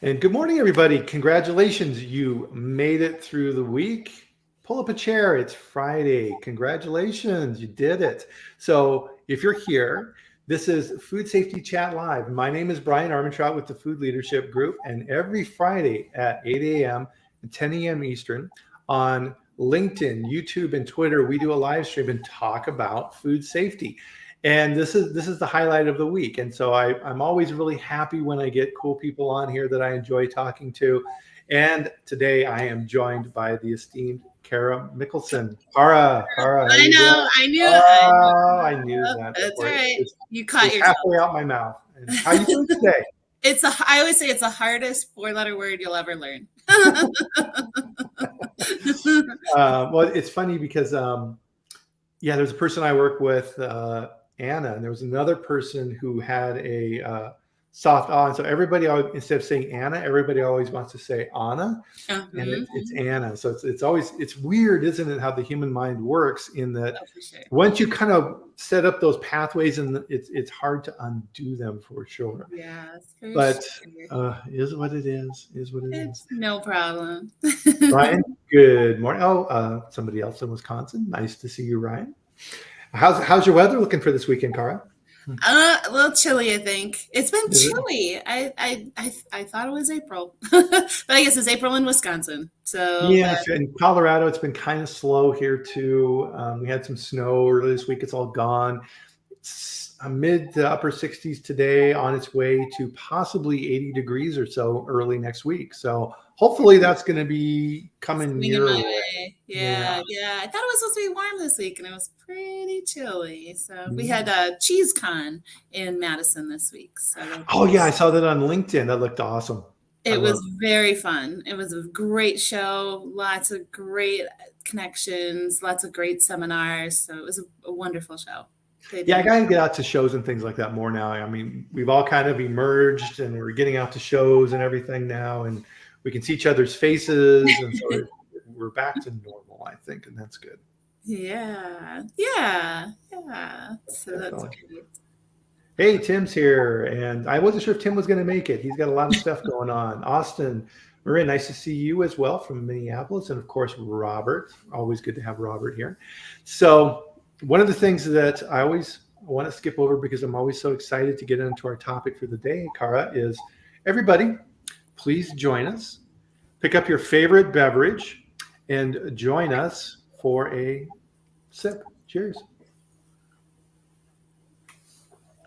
And good morning, everybody. Congratulations. You made it through the week. Pull up a chair. It's Friday. Congratulations. You did it. So if you're here, this is Food Safety Chat Live. My name is Brian Armentrout with the Food Leadership Group. And every Friday at 8 a.m. and 10 a.m. Eastern on LinkedIn, YouTube, and Twitter, we do a live stream and talk about food safety. And this is the highlight of the week. And so I'm always really happy when I get cool people on here that I enjoy talking to. And today I am joined by the esteemed Kara Mikkelson. Kara, I know. I knew. I knew that. That's all right. You caught yourself halfway out my mouth. And how you doing today? I always say it's the hardest four-letter word you'll ever learn. Well, it's funny because there's a person I work with, Anna, and there was another person who had a soft ah, and so everybody always, instead of saying Anna, everybody always wants to say Anna, and it's Anna. So it's weird, isn't it, how the human mind works? In that, once you kind of set up those pathways, and it's hard to undo them for sure. Yes, but is what it is. It's no problem. Ryan, good morning. Oh, somebody else in Wisconsin. Nice to see you, Ryan. How's your weather looking for this weekend, Kara? A little chilly, I think. It's been chilly. I thought it was April, but I guess it's April in Wisconsin. So yeah, in Colorado, it's been kind of slow here too. We had some snow earlier this week. It's all gone. It's mid to upper 60s today, on its way to possibly 80 degrees or so early next week. So hopefully that's going to be coming your way. Yeah. I thought it was supposed to be warm this week, and it was pretty chilly. So we had a cheese con in Madison this week. So I saw that on LinkedIn. That looked awesome. It was very fun. It was a great show, lots of great connections, lots of great seminars. So it was a wonderful show. Yeah, I got to get out to shows and things like that more now. I mean, we've all kind of emerged, and we're getting out to shows and everything now, and we can see each other's faces, and so we're back to normal, I think, and that's good. Yeah. So that's great. Hey, Tim's here, and I wasn't sure if Tim was going to make it. He's got a lot of stuff going on. Austin, Maria, nice to see you as well from Minneapolis, and of course, Robert. Always good to have Robert here. So one of the things that I always want to skip over, because I'm always so excited to get into our topic for the day, Kara, is everybody, please join us. Pick up your favorite beverage and join us for a sip. Cheers.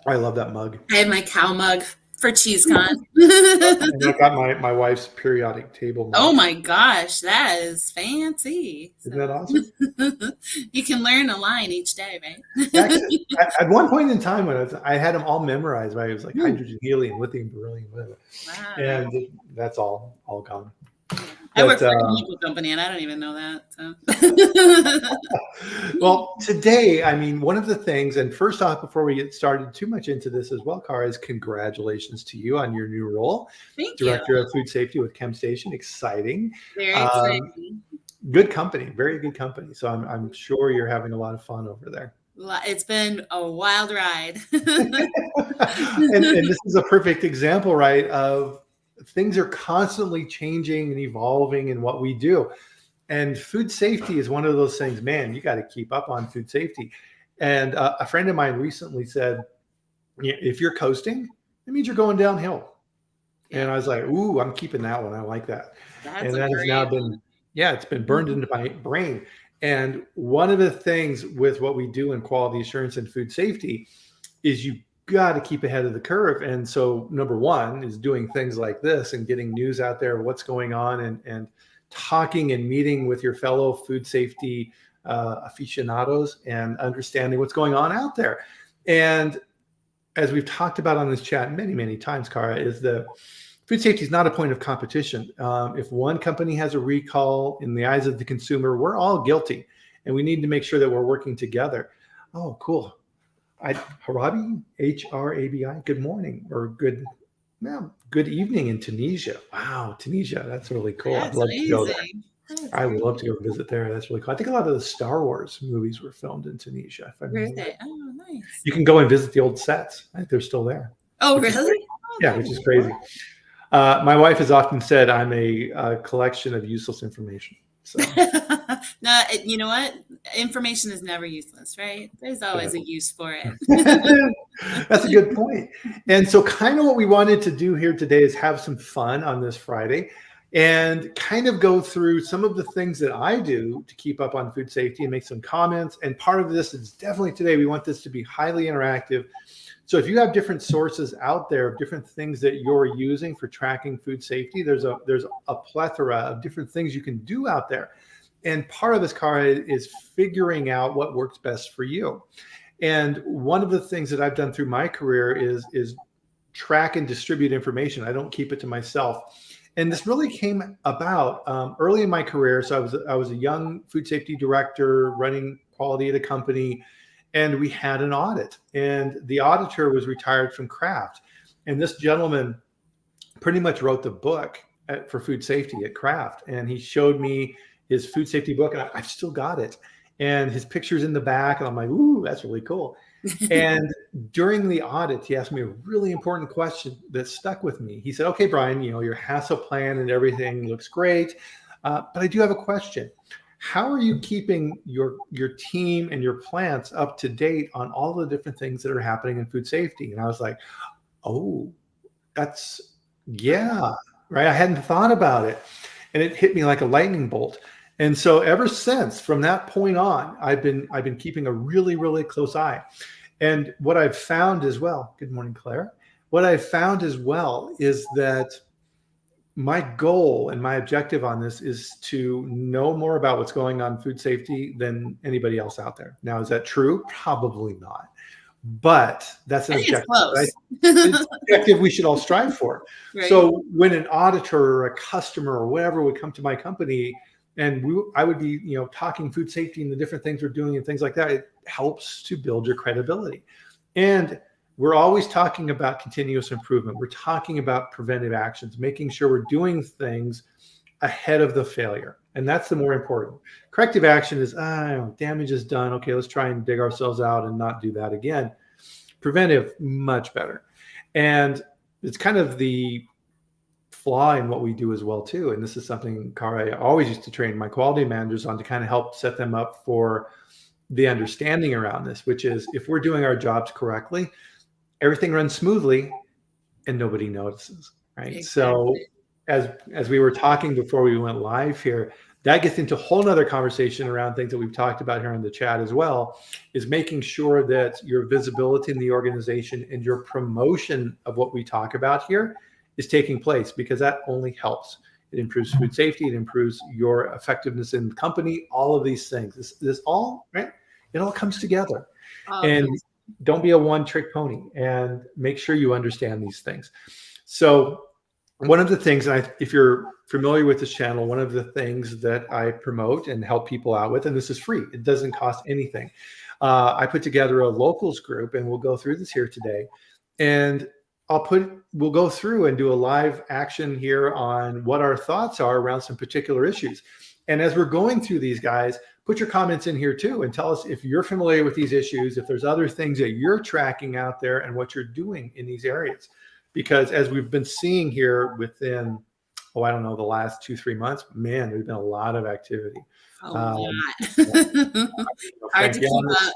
I love that mug. I have my cow mug for CheeseCon. And I've got my wife's periodic table mug. Oh my gosh, that is fancy. Isn't that awesome? You can learn a line each day, right? Actually, at one point in time when I had them all memorized, right? It was like hydrogen, helium, lithium, beryllium, whatever. Wow. And that's all gone. I work for a chemical company, and I don't even know that. So. Well, today, I mean, one of the things, and first off, before we get started too much into this as well, Kara, is congratulations to you on your new role. Thank you. Director of Food Safety with ChemStation. Exciting. Very exciting. Good company, very good company. So I'm sure you're having a lot of fun over there. It's been a wild ride. and this is a perfect example, right, of things are constantly changing and evolving in what we do. And food safety is one of those things, man, you got to keep up on food safety. And a friend of mine recently said, if you're coasting, it means you're going downhill. And I was like, ooh, I'm keeping that one. I like that. And that has now been, it's been burned into my brain. And one of the things with what we do in quality assurance and food safety is you got to keep ahead of the curve. And so number one is doing things like this and getting news out there of what's going on, and talking and meeting with your fellow food safety aficionados and understanding what's going on out there. And as we've talked about on this chat many, many times, Kara, is that food safety is not a point of competition. If one company has a recall, in the eyes of the consumer, we're all guilty, and we need to make sure that we're working together. Oh, cool. Harabi, H-R-A-B-I, good morning, or good evening in Tunisia. Wow, Tunisia, that's really cool. That's I'd love amazing. to go there. I would love to go visit there. That's really cool. I think a lot of the Star Wars movies were filmed in Tunisia. If I remember right. Oh, nice. You can go and visit the old sets. I think they're still there. Oh, really? Yeah, which is crazy. My wife has often said I'm a collection of useless information. So No, you know what? Information is never useless, right? There's always a use for it. that's a good point. And so kind of what we wanted to do here today is have some fun on this Friday and kind of go through some of the things that I do to keep up on food safety and make some comments. And part of this is definitely today, we want this to be highly interactive. So if you have different sources out there of different things that you're using for tracking food safety, there's a plethora of different things you can do out there. And part of this, Kara, is figuring out what works best for you. And one of the things that I've done through my career is track and distribute information. I don't keep it to myself. And this really came about early in my career. So I was a young food safety director running quality at a company, and we had an audit. And the auditor was retired from Kraft. And this gentleman pretty much wrote the book for food safety at Kraft. And he showed me his food safety book, and I've still got it. And his picture's in the back, and I'm like, ooh, that's really cool. And during the audit, he asked me a really important question that stuck with me. He said, okay, Brian, your HACCP plan and everything looks great, but I do have a question. How are you keeping your team and your plants up to date on all the different things that are happening in food safety? And I was like, oh, yeah, right. I hadn't thought about it. And it hit me like a lightning bolt. And so ever since, from that point on, I've been keeping a really, really close eye. And what I've found as well, good morning, Claire. What I've found as well is that my goal and my objective on this is to know more about what's going on in food safety than anybody else out there. Now, is that true? Probably not. But that's an objective, right? It's an objective we should all strive for. Right. So when an auditor or a customer or whatever would come to my company, and I would be, talking food safety and the different things we're doing and things like that, it helps to build your credibility. And we're always talking about continuous improvement. We're talking about preventive actions, making sure we're doing things ahead of the failure. And that's the more important. Corrective action is, damage is done. Okay, let's try and dig ourselves out and not do that again. Preventive, much better. And it's kind of the flaw in what we do as well too. And this is something, Kara, I always used to train my quality managers on to kind of help set them up for the understanding around this, which is if we're doing our jobs correctly, everything runs smoothly and nobody notices, right? Exactly. So as we were talking before we went live here, that gets into a whole nother conversation around things that we've talked about here in the chat as well, is making sure that your visibility in the organization and your promotion of what we talk about here is taking place, because that only helps. It improves food safety. It improves your effectiveness in the company, all of these things. This all, right? It all comes together. And don't be a one-trick pony, and make sure you understand these things. So one of the things, and if you're familiar with this channel, one of the things that I promote and help people out with, and this is free, it doesn't cost anything. I put together a locals group, and we'll go through this here today. And we'll go through and do a live action here on what our thoughts are around some particular issues. And as we're going through these, guys, put your comments in here too, and tell us if you're familiar with these issues, if there's other things that you're tracking out there and what you're doing in these areas. Because as we've been seeing here within, the last 2-3 months, man, there's been a lot of activity. Hard to keep up.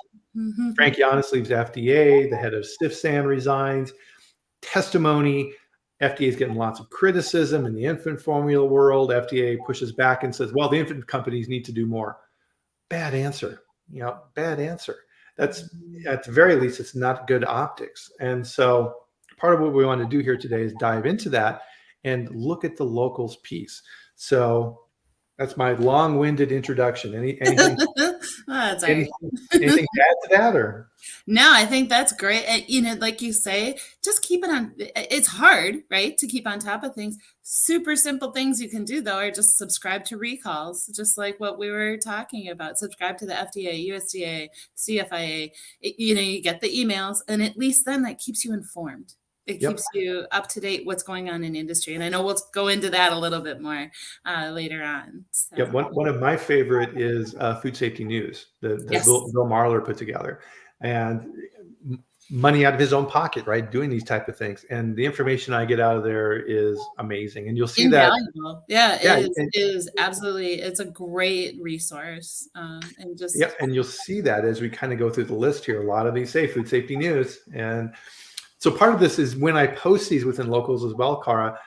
Frank Giannis leaves FDA, the head of StifSan resigns. Testimony, FDA is getting lots of criticism in the infant formula world. FDA pushes back and says, well, the infant companies need to do more. Bad answer. Bad answer. That's, at the very least, it's not good optics. And so part of what we want to do here today is dive into that and look at the locals piece. So that's my long-winded introduction. Anything, that's anything to add to that, or? No, I think that's great. Like you say, just keep it on. It's hard, right, to keep on top of things. Super simple things you can do, though, are just subscribe to recalls, just like what we were talking about. Subscribe to the FDA, USDA, CFIA. You get the emails, and at least then that keeps you informed. It keeps you up to date what's going on in industry. And I know we'll go into that a little bit more later on. So. Yeah, one of my favorite is Food Safety News that Bill Marler put together. And money out of his own pocket, right? Doing these type of things. And the information I get out of there is amazing. And you'll see that. Invaluable. Yeah, Yeah. it is absolutely, it's a great resource. And Yeah. just, And you'll see that as we kind of go through the list here, a lot of these say food safety news. And so part of this is when I post these within locals as well, Kara,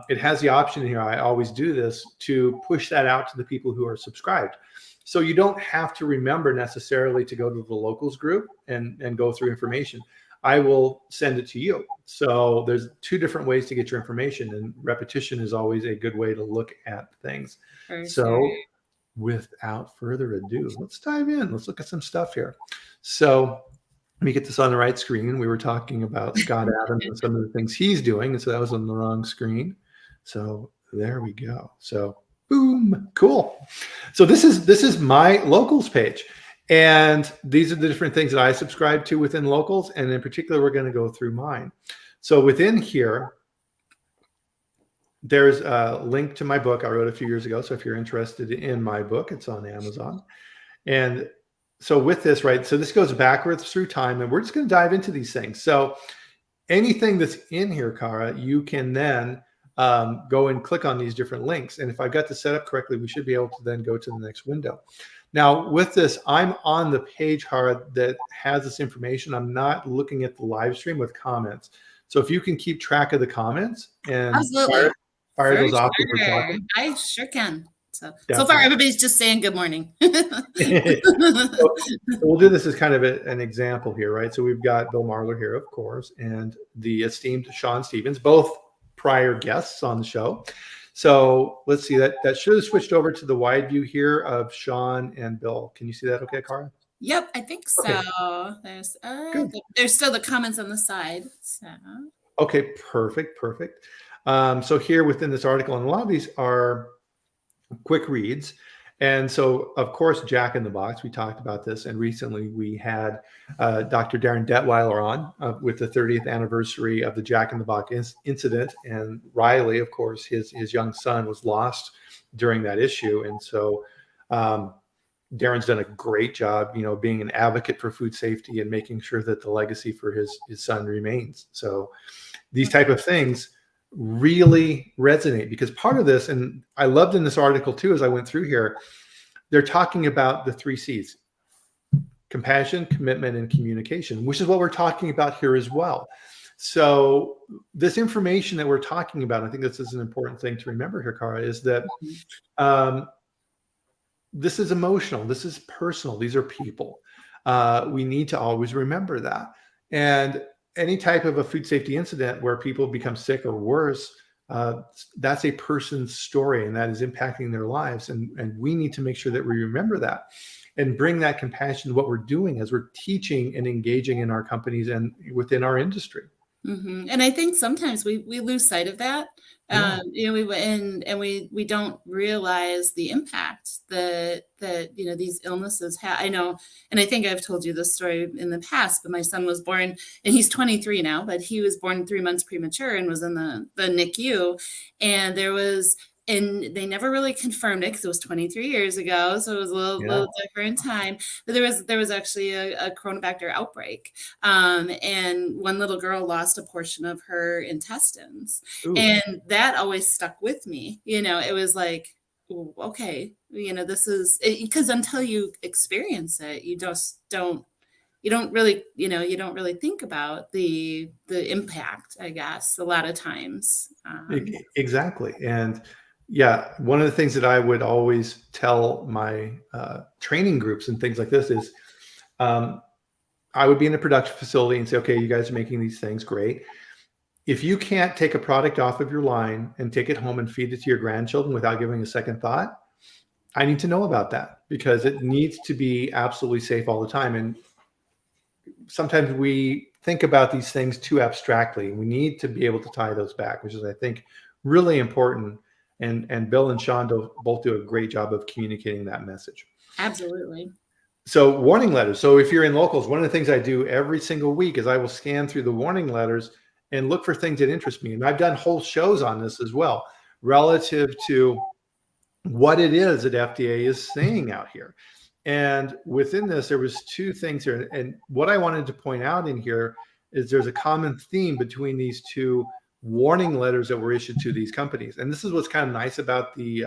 it has the option here. I always do this to push that out to the people who are subscribed. So you don't have to remember necessarily to go to the locals group and go through information. I will send it to you. So there's two different ways to get your information, and repetition is always a good way to look at things. So without further ado, let's dive in. Let's look at some stuff here. So let me get this on the right screen. We were talking about Scott Adams and some of the things he's doing. And so that was on the wrong screen. So there we go. So boom, cool. So this is my locals page. And these are the different things that I subscribe to within locals. And in particular, we're going to go through mine. So within here, there's a link to my book I wrote a few years ago. So if you're interested in my book, it's on Amazon. And so with this, right, so this goes backwards through time, and we're just going to dive into these things. So anything that's in here, Kara, you can then go and click on these different links. And if I've got this set up correctly, we should be able to then go to the next window. Now with this, I'm on the page, Kara, that has this information. I'm not looking at the live stream with comments. So if you can keep track of the comments and fire those off as we're talking. I sure can. So far, everybody's just saying good morning. So we'll do this as kind of an example here, right? So we've got Bill Marler here, of course, and the esteemed Sean Stevens, both prior guests on the show. So let's see, that should have switched over to the wide view here of Sean and Bill. Can you see that okay, Kara? Yep, I think so. Okay. There's still the comments on the side. So. Okay, perfect. So here within this article, and a lot of these are quick reads. And so, of course, Jack in the Box, we talked about this. And recently we had Dr. Darren Detweiler on with the 30th anniversary of the Jack in the Box incident. And Riley, of course, his young son was lost during that issue. And so Darren's done a great job, being an advocate for food safety and making sure that the legacy for his son remains. So these type of things really resonate, because part of this, and I loved in this article too, as I went through here, they're talking about the 3 C's: compassion, commitment, and communication, which is what we're talking about here as well. So this information that we're talking about, I think this is an important thing to remember here, Kara, is that this is emotional, this is personal, these are people. We need to always remember that. And any type of a food safety incident where people become sick or worse, that's a person's story, and that is impacting their lives. And we need to make sure that we remember that and bring that compassion to what we're doing as we're teaching and engaging in our companies and within our industry. Mm-hmm. And I think sometimes we lose sight of that. We don't realize the impact that these illnesses have. I know, and I think I've told you this story in the past, but my son was born, and he's 23 now, but he was born 3 months premature and was in the NICU, and they never really confirmed it because it was 23 years ago. So it was a little different time. But there was actually a Coronabacter outbreak. And one little girl lost a portion of her intestines. Ooh. And that always stuck with me. It was like, ooh, okay, this is because until you experience it, you don't really think about the impact, I guess, a lot of times. Exactly. And yeah, one of the things that I would always tell my training groups and things like this is I would be in a production facility and say, okay, you guys are making these things, great. If you can't take a product off of your line and take it home and feed it to your grandchildren without giving a second thought, I need to know about that, because it needs to be absolutely safe all the time. And sometimes we think about these things too abstractly. We need to be able to tie those back, which is, I think, really important. And Bill and Sean both do a great job of communicating that message. Absolutely. So warning letters. So if you're in locals, one of the things I do every single week is I will scan through the warning letters and look for things that interest me. And I've done whole shows on this as well, relative to what it is that FDA is saying out here. And within this, there was two things here. And what I wanted to point out in here is there's a common theme between these two warning letters that were issued to these companies. And this is what's kind of nice about the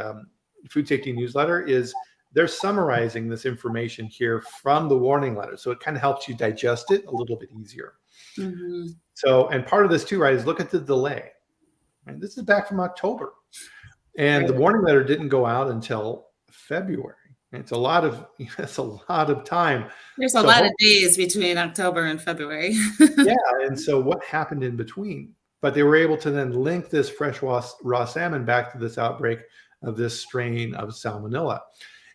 food safety newsletter is they're summarizing this information here from the warning letter. So it kind of helps you digest it a little bit easier. Mm-hmm. So, and part of this too, right, is look at the delay. Right? This is back from October. And the warning letter didn't go out until February. It's a lot of time. There's a lot of days between October and February. Yeah. And so what happened in between? But they were able to then link this fresh raw salmon back to this outbreak of this strain of salmonella.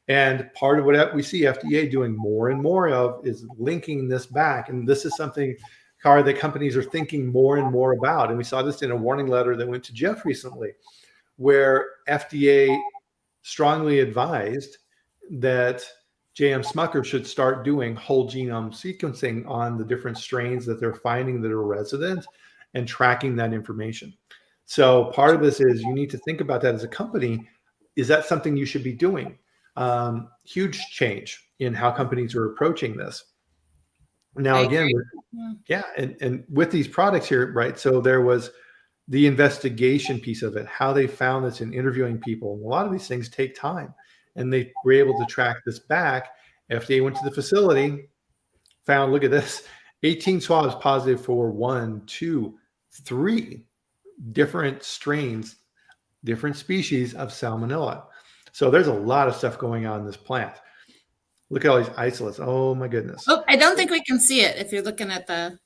And part of what we see FDA doing more and more of is linking this back. And this is something, Kara, that companies are thinking more and more about. And we saw this in a warning letter that went to Jeff recently, where FDA strongly advised that J.M. Smucker should start doing whole genome sequencing on the different strains that they're finding that are resident and tracking that information. So part of this is you need to think about that as a company. Is that something you should be doing? Huge change in how companies are approaching this. Now, again, and with these products here, right? So there was the investigation piece of it, how they found this in interviewing people. And a lot of these things take time. And they were able to track this back. FDA went to the facility, found, look at this, 18 swabs positive for 1, 2, 3 different strains, different species of salmonella. So there's a lot of stuff going on in this plant. Look at all these isolates. Oh my goodness. Oh, I don't think we can see it if you're looking at the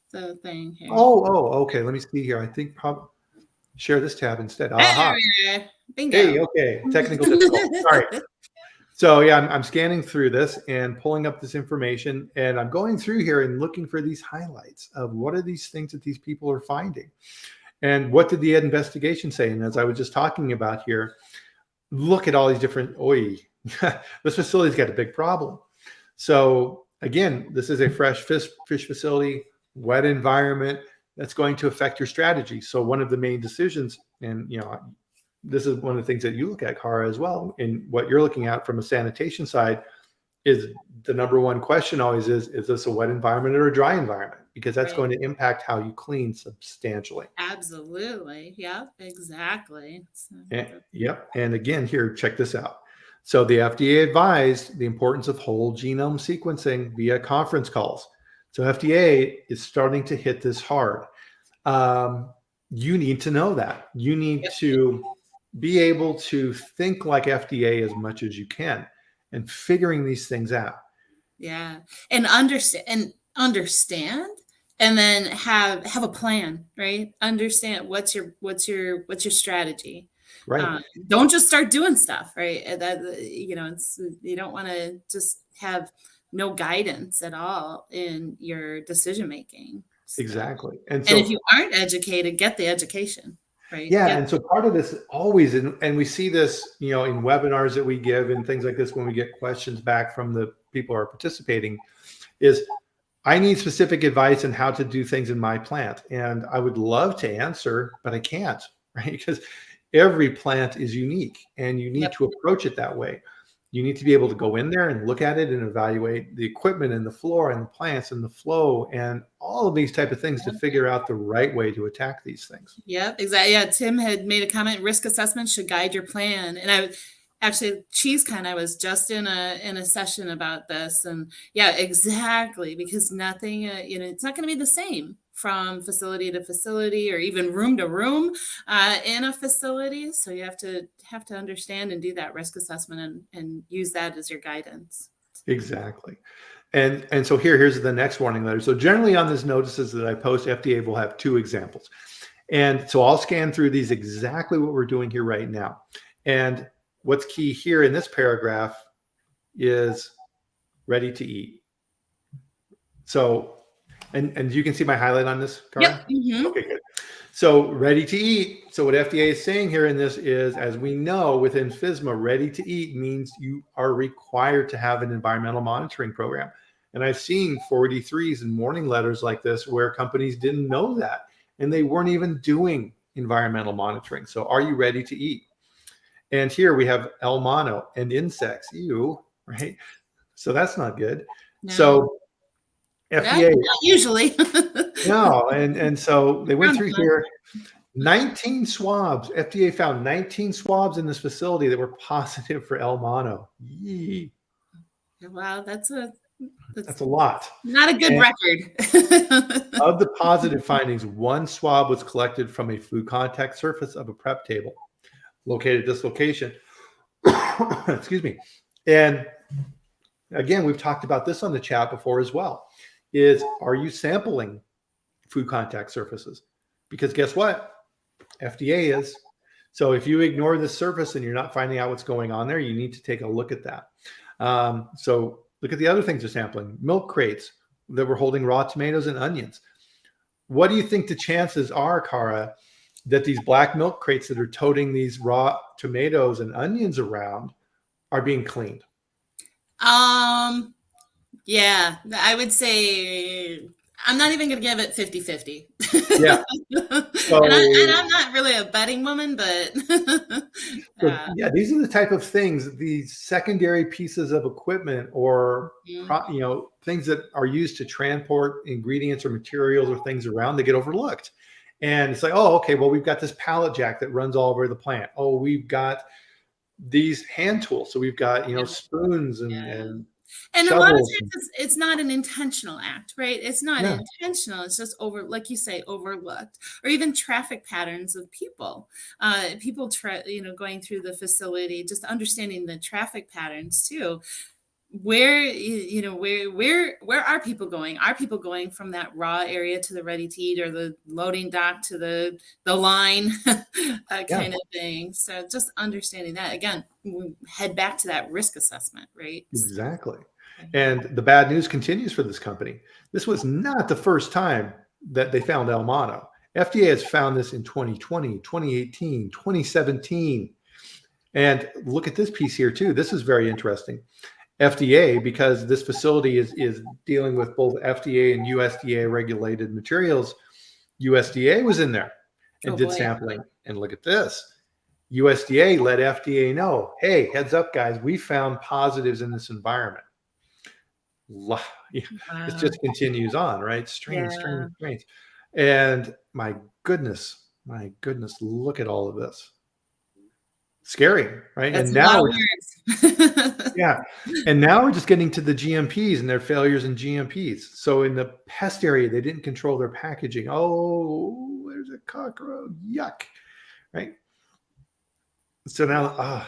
thing here. Okay. Let me see here. I think probably share this tab instead. Aha. Bingo. Hey, okay. Technical difficulty. Sorry. So yeah, I'm scanning through this and pulling up this information, and I'm going through here and looking for these highlights of what are these things that these people are finding, and what did the investigation say? And as I was just talking about here, look at all these different. This facility's got a big problem. So again, this is a fresh fish facility, wet environment that's going to affect your strategy. So one of the main decisions, and this is one of the things that you look at, Kara, as well, and what you're looking at from a sanitation side is the number one question always is this a wet environment or a dry environment? Because that's going to impact how you clean substantially. Absolutely. Yep, exactly. Yep. And again, here, check this out. So the FDA advised the importance of whole genome sequencing via conference calls. So FDA is starting to hit this hard. You need to know that. You need to be able to think like FDA as much as you can and figuring these things out. Yeah. And understand and then have a plan, right? Understand what's your strategy. Right. Don't just start doing stuff, right? You don't want to just have no guidance at all in your decision making. So, exactly. And if you aren't educated, get the education. Right. Yeah. And so part of this always, and we see this, in webinars that we give and things like this, when we get questions back from the people who are participating, is I need specific advice on how to do things in my plant. And I would love to answer, but I can't, right? Because every plant is unique and you need to approach it that way. You need to be able to go in there and look at it and evaluate the equipment and the floor and the plants and the flow and all of these type of things to figure out the right way to attack these things. Yep, exactly. Yeah, Tim had made a comment, risk assessment should guide your plan. And I was just in a session about this. And yeah, exactly. Because nothing, it's not going to be the same from facility to facility or even room to room in a facility. So you have to understand and do that risk assessment and use that as your guidance. Exactly. And so here's the next warning letter. So generally on these notices that I post, FDA will have 2 examples. And so I'll scan through these exactly what we're doing here right now. And what's key here in this paragraph is ready to eat. So, and you can see my highlight on this, Kara? Yep. Mm-hmm. Okay, good. So ready to eat. So what FDA is saying here in this is, as we know within FSMA, ready to eat means you are required to have an environmental monitoring program. And I've seen 483s and warning letters like this where companies didn't know that and they weren't even doing environmental monitoring. So are you ready to eat? And here we have El Mono and insects, right? So that's not good. No, So not, FDA, not usually. no, and so they went Sounds through fun. here. 19 swabs. FDA found 19 swabs in this facility that were positive for El Mono. Yee. Wow, that's That's a lot. not a good And record. of the positive findings, one swab was collected from a food contact surface of a prep table located at this location. Excuse me. And again, we've talked about this on the chat before as well, is are you sampling food contact surfaces? Because guess what? FDA is. So if you ignore the surface and you're not finding out what's going on there, you need to take a look at that. So look at the other things they're sampling. Milk crates that were holding raw tomatoes and onions. What do you think the chances are, Kara, that these black milk crates that are toting these raw tomatoes and onions around are being cleaned? Yeah, I would say I'm not even going to give it 50-50. Yeah. So, And I'm not really a betting woman, but yeah, these are the type of things, these secondary pieces of equipment or things that are used to transport ingredients or materials or things around, they get overlooked. And it's like, oh, okay, well, we've got this pallet jack that runs all over the plant. Oh, we've got these hand tools. So we've got, spoons and a lot of shovels. times it's not an intentional act, right? It's not intentional. It's just like you say, overlooked, or even traffic patterns of people. People going through the facility, just understanding the traffic patterns too. Where where are people going? Are people going from that raw area to the ready to eat, or the loading dock to the line kind of thing? So just understanding that, again, we head back to that risk assessment, right? Exactly. And the bad news continues for this company. This was not the first time that they found El Mono. FDA has found this in 2020, 2018, 2017. And look at this piece here too. This is very interesting. FDA, because this facility is dealing with both FDA and USDA regulated materials, USDA was in there and did sampling. And look at this. USDA let FDA know, hey, heads up, guys, we found positives in this environment. Wow. It just continues on, right? Strange. And my goodness, look at all of this. Scary, right? That's and now yeah. And now we're just getting to the GMPs and their failures in GMPs. So in the pest area, they didn't control their packaging. Oh, there's a cockroach. Yuck. Right. So now,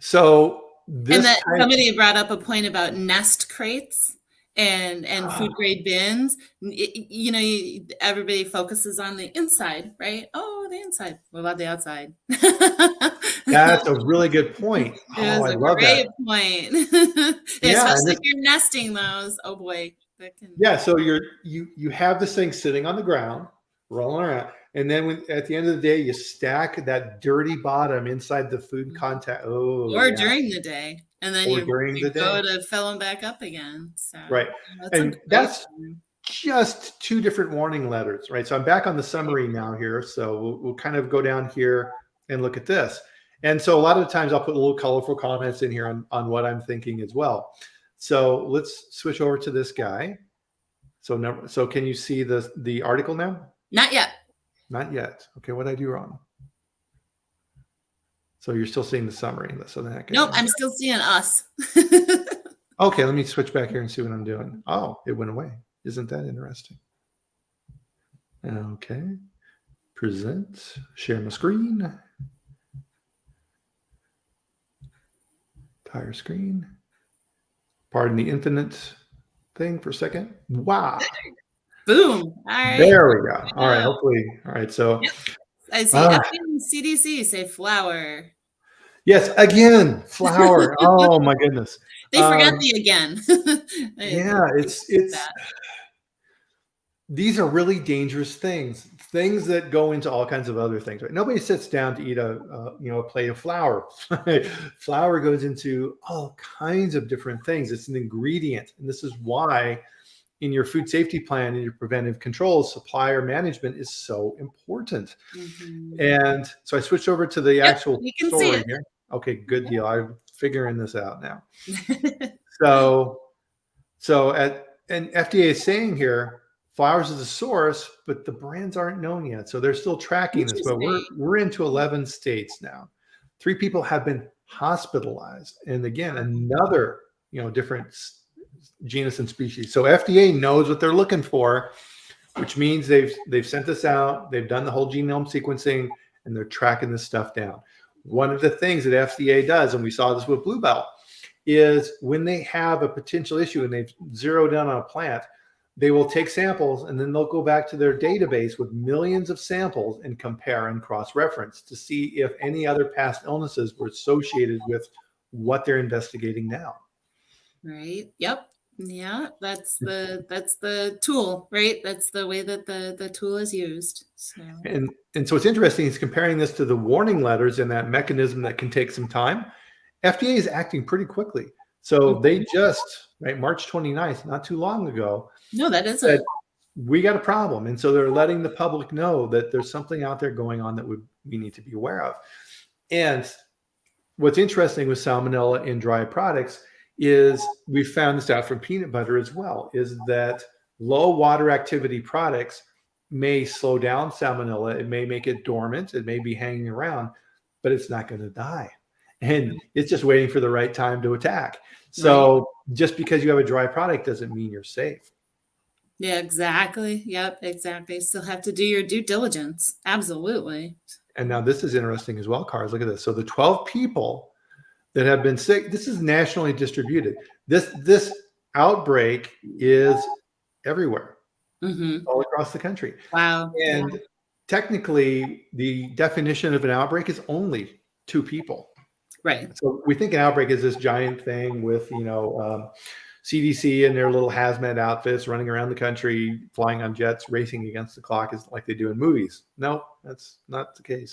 So somebody brought up a point about nest crates and food grade bins. Everybody focuses on the inside, right? Oh, the inside. What about the outside? That's a really good point. I love that. Point. Especially if you're nesting those. Oh boy. So you have this thing sitting on the ground, rolling around, and then at the end of the day, you stack that dirty bottom inside the food contact. Or during the day, and then you go to fill them back up again. So right, that's just two different warning letters, right? So I'm back on the summary now here. So we'll kind of go down here and look at this. And so a lot of the times I'll put little colorful comments in here on what I'm thinking as well. So let's switch over to this guy. So can you see the article now? Not yet. Not yet. Okay, what did I do wrong? So you're still seeing the summary. So nope, I'm still seeing us. Okay, let me switch back here and see what I'm doing. Oh, it went away. Isn't that interesting? Okay. Present. Share my screen. Entire screen. Pardon the infinite thing for a second. Wow. Boom. All right. There we go. All right. Hopefully. All right. So I see CDC say flour. Yes. Again, flour. Oh my goodness. They forgot the again. It's these are really dangerous things that go into all kinds of other things. Right? Nobody sits down to eat a plate of flour. Flour goes into all kinds of different things. It's an ingredient, and this is why in your food safety plan and your preventive controls, supplier management is so important. Mm-hmm. And so I switched over to the actual story here. Okay, good deal. I figuring this out now. So and FDA is saying here, flowers is the source, but the brands aren't known yet. So they're still tracking this, but we're into 11 states now. 3 people have been hospitalized. And again, another, different genus and species. So FDA knows what they're looking for, which means they've sent this out, they've done the whole genome sequencing, and they're tracking this stuff down. One of the things that FDA does, and we saw this with Bluebell, is when they have a potential issue and they've zeroed in on a plant, they will take samples and then they'll go back to their database with millions of samples and compare and cross-reference to see if any other past illnesses were associated with what they're investigating now. Right. Yep. Yeah. That's the tool, right? That's the way that the tool is used. So. And so what's interesting is comparing this to the warning letters and that mechanism that can take some time. FDA is acting pretty quickly. So they just, March 29th, not too long ago. No, that isn't. We got a problem. And so they're letting the public know that there's something out there going on that we need to be aware of. And what's interesting with salmonella in dry products is we found this out from peanut butter as well, is that low water activity products may slow down salmonella. It may make it dormant. It may be hanging around, but it's not going to die. And it's just waiting for the right time to attack. So just because you have a dry product doesn't mean you're safe. Yeah, exactly. Yep, exactly. Still have to do your due diligence. Absolutely. And now this is interesting as well, Cars. Look at this. So the 12 people that have been sick, this is nationally distributed. This outbreak is everywhere, all across the country. Wow. And technically, the definition of an outbreak is only 2 people. Right. So we think an outbreak is this giant thing with, CDC and their little hazmat outfits running around the country, flying on jets, racing against the clock, is like they do in movies. No, that's not the case.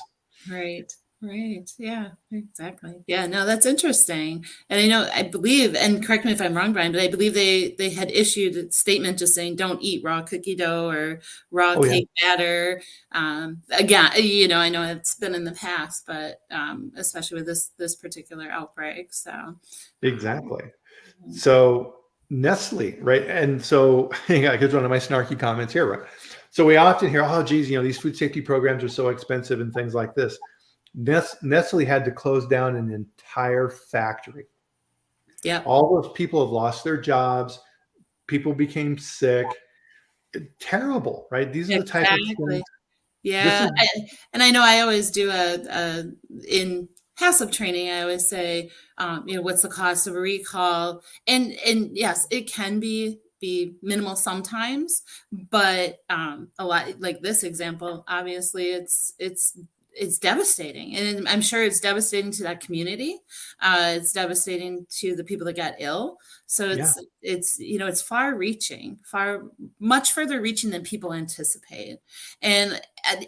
Right. Right. Yeah, exactly. Yeah, no, that's interesting. And I believe, and correct me if I'm wrong, Brian, but I believe they had issued a statement just saying don't eat raw cookie dough or raw cake batter. Again, I know it's been in the past, but especially with this particular outbreak. So exactly. So Nestle, right? And so here's one of my snarky comments here, right? So we often hear, oh, geez, these food safety programs are so expensive and things like this. Nestle had to close down an entire factory. Yeah. All those people have lost their jobs. People became sick. Terrible, right? These are the type of things. Yeah. And I know I always do in HACCP training, I always say, what's the cost of a recall? And yes, it can be minimal sometimes, but a lot like this example, obviously it's devastating, and I'm sure it's devastating to that community. It's devastating to the people that got ill. So it's far reaching, much further reaching than people anticipate. And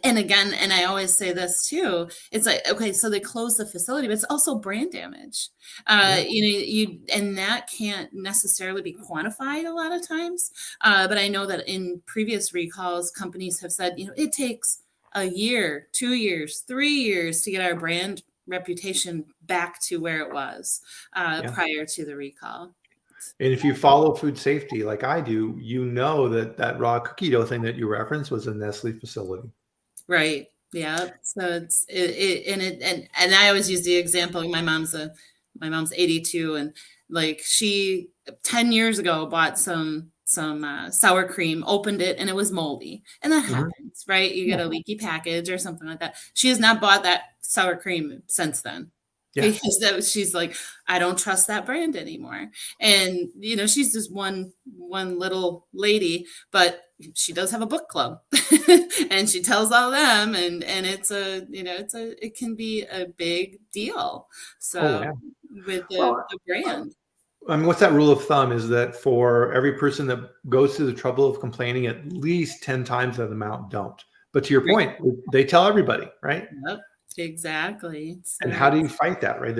again, and I always say this too, it's like, okay, so they closed the facility, but it's also brand damage. And that can't necessarily be quantified a lot of times. But I know that in previous recalls, companies have said, it takes a year, 2 years, 3 years to get our brand reputation back to where it was prior to the recall. And if you follow food safety like I do, that raw cookie dough thing that you referenced was a Nestle facility. Right. Yeah. So and I always use the example. My mom's 82, and like she 10 years ago bought some sour cream, opened it, and it was moldy. And that happens, right? You get a leaky package or something like that. She has not bought that sour cream since then. Yeah. Because she's like, I don't trust that brand anymore. And, she's just one little lady, but she does have a book club and she tells all them, and it can be a big deal. So with the brand. I mean, what's that rule of thumb is that for every person that goes through the trouble of complaining, at least 10 times that amount don't. But to your point, they tell everybody, right? Yep, exactly. And how do you fight that, right?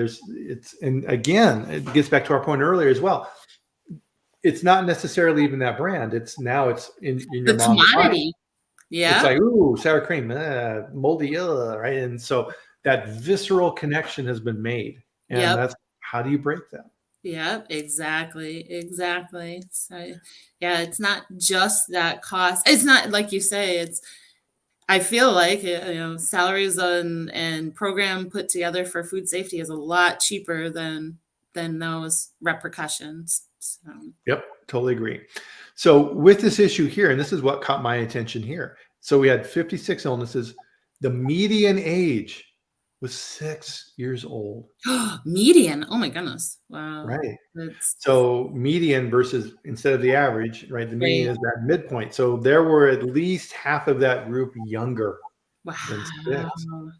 And again, it gets back to our point earlier as well. It's not necessarily even that brand. It's in your mom's commodity. Yeah. It's like, ooh, sour cream, moldy, right? And so that visceral connection has been made. And that's How do you break that? Yep, exactly. So yeah, it's not just that cost. It's not like you say, it's I feel like salaries and program put together for food safety is a lot cheaper than those repercussions. So Yep, totally agree. So with this issue here, and this is what caught my attention here. So we had 56 illnesses. The median age was 6 years old. median. Oh my goodness. Wow. Right. That's So median versus instead of the average, right? The median great. is that midpoint. So there were at least half of that group younger than 6. Wow.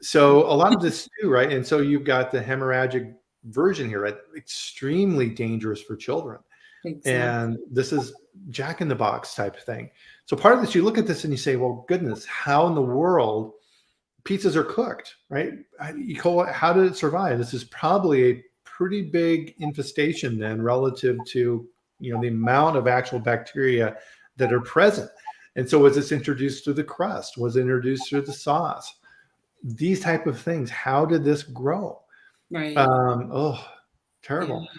So a lot of this too, right? And so you've got the hemorrhagic version here, right? Extremely dangerous for children. Exactly. And this is Jack in the Box type of thing. So part of this, you look at this and you say, well, goodness, how in the world pizzas are cooked, right? You call it, how did it survive? This is probably a pretty big infestation then relative to, the amount of actual bacteria that are present. And so was this introduced through the crust? Was it introduced through the sauce? These type of things. How did this grow? Right. Oh, terrible. Yeah.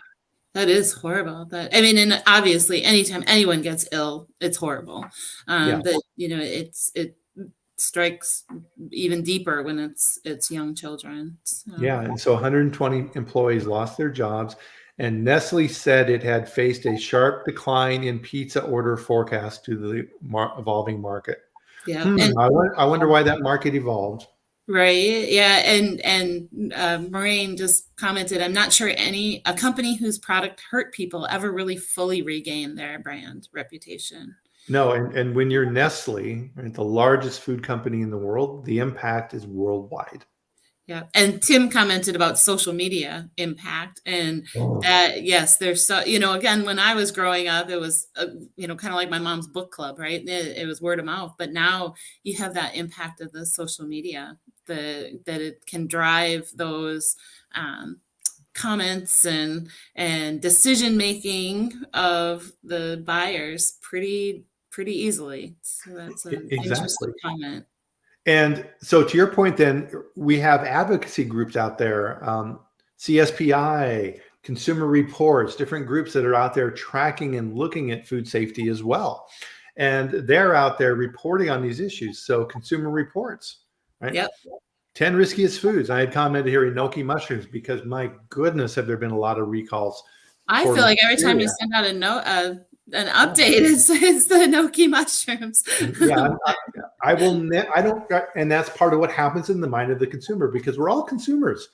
That is horrible. And obviously, anytime anyone gets ill, it's horrible. Yeah. But it strikes even deeper when it's young children. So. Yeah. And so 120 employees lost their jobs, and Nestle said it had faced a sharp decline in pizza order forecast to the evolving market. Yeah. I wonder why that market evolved. Right. Yeah. And Moraine just commented, I'm not sure a company whose product hurt people ever really fully regained their brand reputation. No, and when you're Nestle, right, the largest food company in the world, the impact is worldwide. Yeah. And Tim commented about social media impact, and that, yes, there's again, when I was growing up, it was, kind of like my mom's book club, right? It was word of mouth, but now you have that impact of the social media, that it can drive those comments and decision making of the buyers pretty easily. So that's an interesting comment. And so to your point, then we have advocacy groups out there, CSPI, Consumer Reports, different groups that are out there tracking and looking at food safety as well. And they're out there reporting on these issues. So Consumer Reports, right? Yep. 10 riskiest foods. I had commented here enoki mushrooms because my goodness, have there been a lot of recalls. I feel like every time you send out an update, it's the enoki mushrooms. Yeah, I don't, and that's part of what happens in the mind of the consumer, because we're all consumers.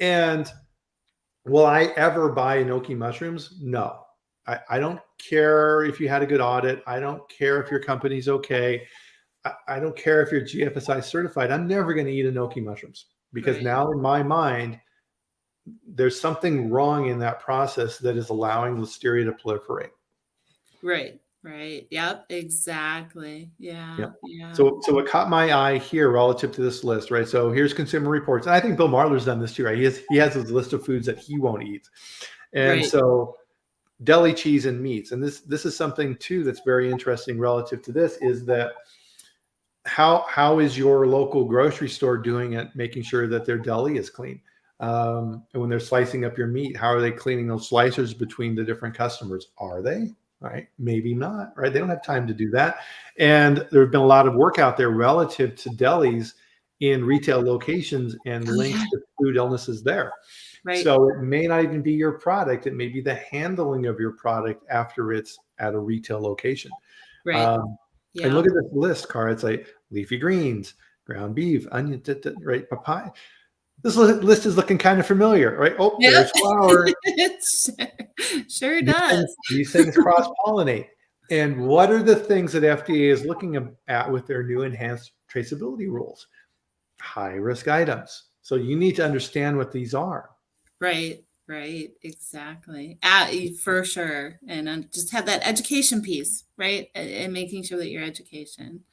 And will I ever buy enoki mushrooms? No. I don't care if you had a good audit. I don't care if your company's okay. I don't care if you're GFSI certified. I'm never going to eat enoki mushrooms, because now in my mind, there's something wrong in that process that is allowing Listeria to proliferate. Right. Yep. Exactly. Yeah. Yep. Yeah. So what caught my eye here relative to this list, right? So here's Consumer Reports. And I think Bill Marler's done this too, right? He has his list of foods that he won't eat. And so deli cheese and meats. And this is something too that's very interesting relative to this, is that how is your local grocery store doing at making sure that their deli is clean? And when they're slicing up your meat, how are they cleaning those slicers between the different customers? Are they? Right? Maybe not, right? They don't have time to do that. And there have been a lot of work out there relative to delis in retail locations and links to food illnesses there. Right. So it may not even be your product. It may be the handling of your product after it's at a retail location. Right. And look at this list, Kara. It's like leafy greens, ground beef, onion, right? Papaya. This list is looking kind of familiar, right? Oh, there's flour. Sure does. These things cross-pollinate. And what are the things that FDA is looking at with their new enhanced traceability rules? High-risk items. So you need to understand what these are. Right. Exactly. For sure. And just have that education piece, right? And making sure that your education.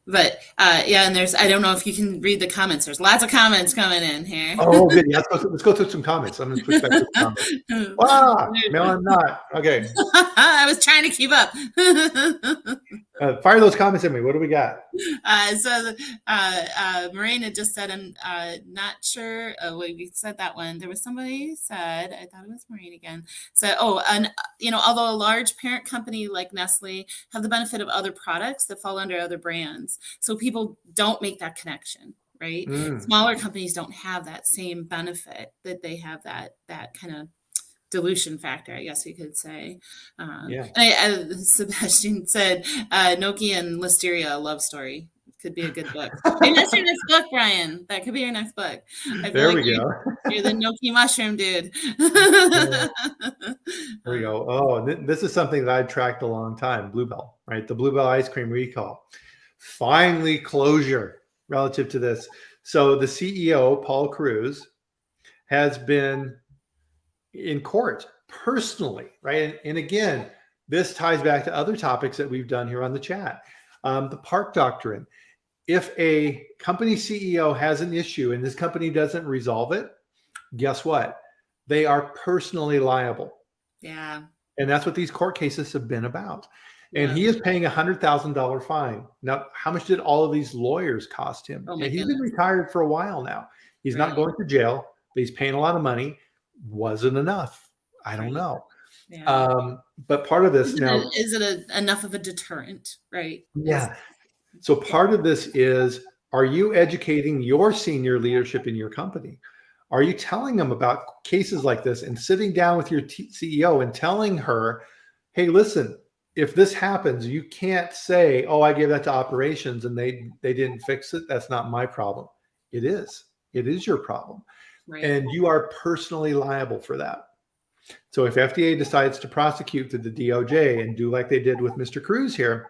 But and I don't know if you can read the comments. There's lots of comments coming in here. Oh, good. Yeah, let's go through some comments. I'm going to switch back to comments. Wow. No, I'm not. Okay. I was trying to keep up. Fire those comments at me. What do we got? Marina just said, I'm not sure. We said that one. There was somebody who said, I thought it was Marina again. So, although a large parent company like Nestle have the benefit of other products that fall under other brands, so people don't make that connection, right? Smaller companies don't have that same benefit that they have that kind of dilution factor, I guess you could say. Sebastian said, Noki and Listeria, a love story. Could be a good book. Maybe that's your next book, Brian. That could be your next book. I feel There like we go. You're the Noki mushroom dude. There we go. Oh, this is something that I tracked a long time. Bluebell, right? The Bluebell ice cream recall. Finally, closure relative to this. So the CEO, Paul Cruz, has been in court personally, right? And again, this ties back to other topics that we've done here on the chat. The park doctrine. If a company CEO has an issue and this company doesn't resolve it, guess what? They are personally liable. Yeah. And that's what these court cases have been about. And Yeah. he is paying $100,000 fine. Now, how much did all of these lawyers cost him? Oh, and my he's goodness. been retired for a while now. He's not going to jail, but he's paying a lot of money. Wasn't enough. I don't know. Yeah. But part of this now, is it enough of a deterrent, right? Yeah. So part of this is, are you educating your senior leadership in your company? Are you telling them about cases like this and sitting down with your CEO and telling her, hey, listen, if this happens, you can't say, oh, I gave that to operations and they didn't fix it. That's not my problem. It is. It is your problem. Right. And you are personally liable for that. So if FDA decides to prosecute to the DOJ and do like they did with Mr. Cruz here,